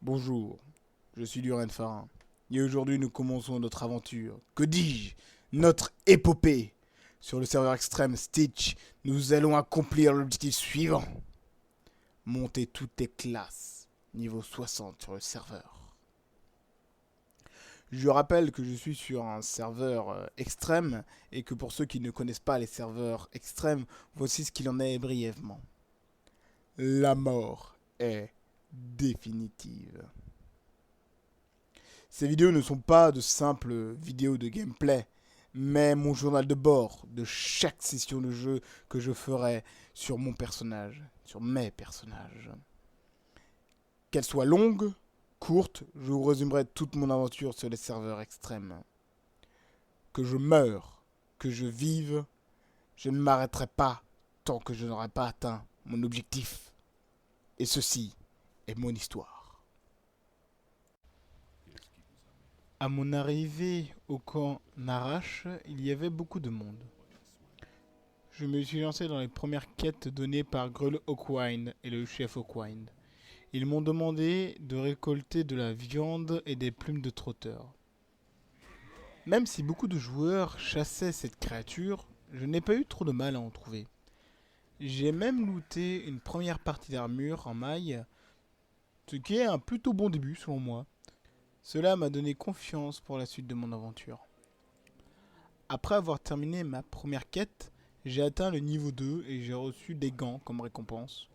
Bonjour, je suis Duran Farin, et aujourd'hui nous commençons notre aventure. Que dis-je? Notre épopée. Sur le serveur extrême Stitch, nous allons accomplir l'objectif suivant. Monter toutes les classes, niveau 60 sur le serveur. Je rappelle que je suis sur un serveur extrême, et que pour ceux qui ne connaissent pas les serveurs extrêmes, voici ce qu'il en est brièvement. La mort est définitive. Ces vidéos ne sont pas de simples vidéos de gameplay, mais mon journal de bord de chaque session de jeu que je ferai sur mon personnage, sur mes personnages. Qu'elle soit longue, courte, je vous résumerai toute mon aventure sur les serveurs extrêmes. Que je meure, que je vive, je ne m'arrêterai pas tant que je n'aurai pas atteint mon objectif. Et ceci est mon histoire. À mon arrivée au camp Narash, il y avait beaucoup de monde. Je me suis lancé dans les premières quêtes données par Grull Hawkwind et le chef Hawkwind. Ils m'ont demandé de récolter de la viande et des plumes de trotteur. Même si beaucoup de joueurs chassaient cette créature, je n'ai pas eu trop de mal à en trouver. J'ai même looté une première partie d'armure en maille, ce qui est un plutôt bon début selon moi. Cela m'a donné confiance pour la suite de mon aventure. Après avoir terminé ma première quête, j'ai atteint le niveau 2 et j'ai reçu des gants comme récompense.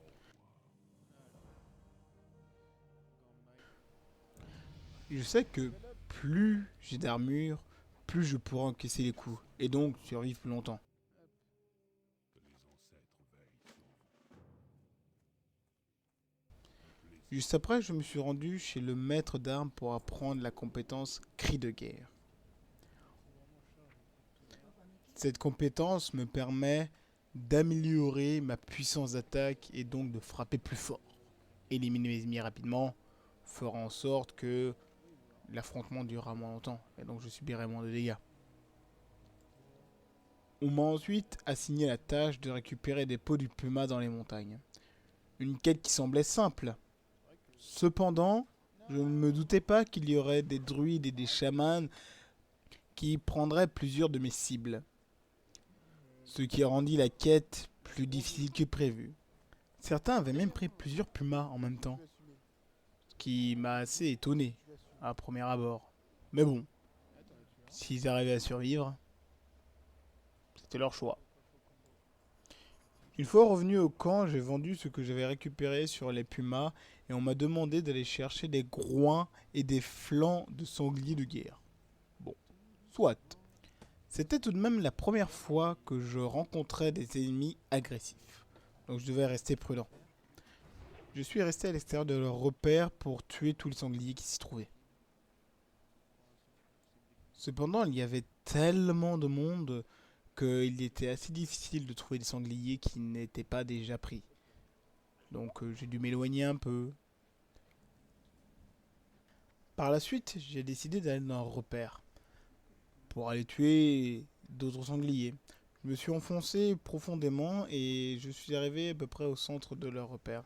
Je sais que plus j'ai d'armure, plus je pourrai encaisser les coups et donc survivre plus longtemps. Juste après, je me suis rendu chez le maître d'armes pour apprendre la compétence Cri de guerre. Cette compétence me permet d'améliorer ma puissance d'attaque et donc de frapper plus fort. Éliminer mes ennemis rapidement fera en sorte que l'affrontement durera moins longtemps et donc je subirai moins de dégâts. On m'a ensuite assigné la tâche de récupérer des pots du puma dans les montagnes. Une quête qui semblait simple. Cependant, je ne me doutais pas qu'il y aurait des druides et des chamans qui prendraient plusieurs de mes cibles. Ce qui rendit la quête plus difficile que prévu. Certains avaient même pris plusieurs pumas en même temps, ce qui m'a assez étonné à premier abord. Mais bon, s'ils arrivaient à survivre, c'était leur choix. Une fois revenu au camp, j'ai vendu ce que j'avais récupéré sur les pumas et on m'a demandé d'aller chercher des groins et des flancs de sangliers de guerre. Bon, soit. C'était tout de même la première fois que je rencontrais des ennemis agressifs, donc je devais rester prudent. Je suis resté à l'extérieur de leur repère pour tuer tous les sangliers qui s'y trouvaient. Cependant, il y avait tellement de monde qu'il était assez difficile de trouver des sangliers qui n'étaient pas déjà pris. Donc j'ai dû m'éloigner un peu. Par la suite, j'ai décidé d'aller dans un repère pour aller tuer d'autres sangliers. Je me suis enfoncé profondément et je suis arrivé à peu près au centre de leur repère.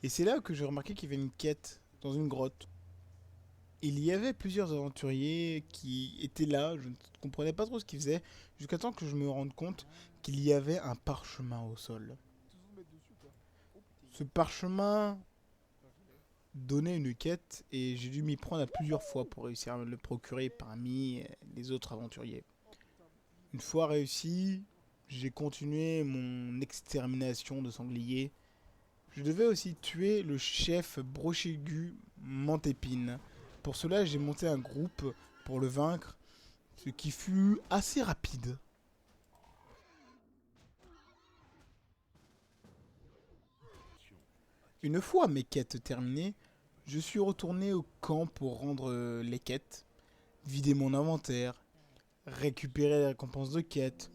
Et c'est là que j'ai remarqué qu'il y avait une quête dans une grotte. Il y avait plusieurs aventuriers qui étaient là, je ne comprenais pas trop ce qu'ils faisaient, jusqu'à temps que je me rende compte qu'il y avait un parchemin au sol. Ce parchemin donnait une quête et j'ai dû m'y prendre à plusieurs fois pour réussir à me le procurer parmi les autres aventuriers. Une fois réussi, j'ai continué mon extermination de sangliers. Je devais aussi tuer le chef Brochaigu Mantépine. Pour cela, j'ai monté un groupe pour le vaincre, ce qui fut assez rapide. Une fois mes quêtes terminées, je suis retourné au camp pour rendre les quêtes, vider mon inventaire, récupérer les récompenses de quête.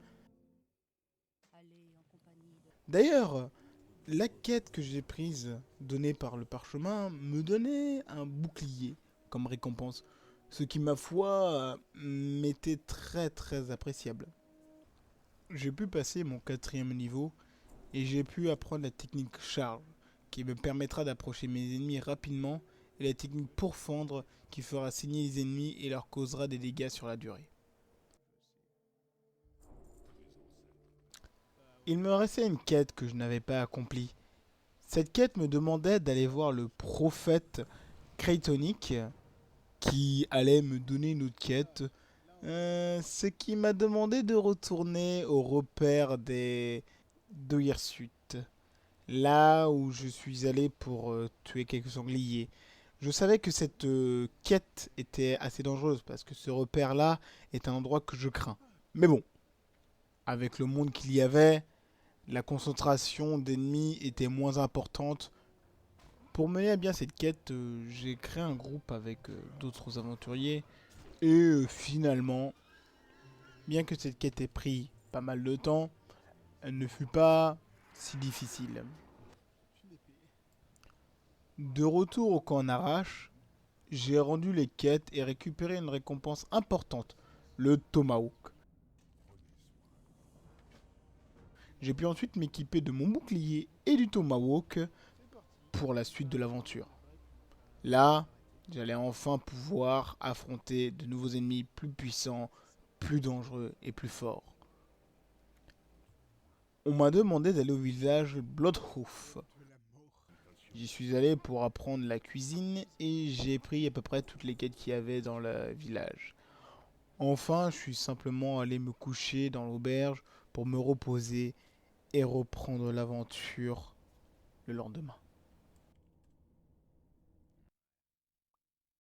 D'ailleurs, la quête que j'ai prise, donnée par le parchemin, me donnait un bouclier comme récompense, ce qui, ma foi, m'était très appréciable. J'ai pu passer mon 4e niveau et j'ai pu apprendre la technique charge, qui me permettra d'approcher mes ennemis rapidement et la technique pour fendre qui fera saigner les ennemis et leur causera des dégâts sur la durée. Il me restait une quête que je n'avais pas accomplie. Cette quête me demandait d'aller voir le prophète Craitonic qui allait me donner une autre quête. Ce qui m'a demandé de retourner au repère des de Hirsute, là où je suis allé pour tuer quelques sangliers. Je savais que cette quête était assez dangereuse parce que ce repère-là est un endroit que je crains. Mais bon, avec le monde qu'il y avait, la concentration d'ennemis était moins importante. Pour mener à bien cette quête, j'ai créé un groupe avec d'autres aventuriers. Et finalement, bien que cette quête ait pris pas mal de temps, elle ne fut pas si difficile. De retour au camp Narache, j'ai rendu les quêtes et récupéré une récompense importante, le Tomahawk. J'ai pu ensuite m'équiper de mon bouclier et du Tomahawk pour la suite de l'aventure. Là, j'allais enfin pouvoir affronter de nouveaux ennemis plus puissants, plus dangereux et plus forts. On m'a demandé d'aller au village Bloodhoof. J'y suis allé pour apprendre la cuisine et j'ai pris à peu près toutes les quêtes qu'il y avait dans le village. Enfin, je suis simplement allé me coucher dans l'auberge pour me reposer et reprendre l'aventure le lendemain.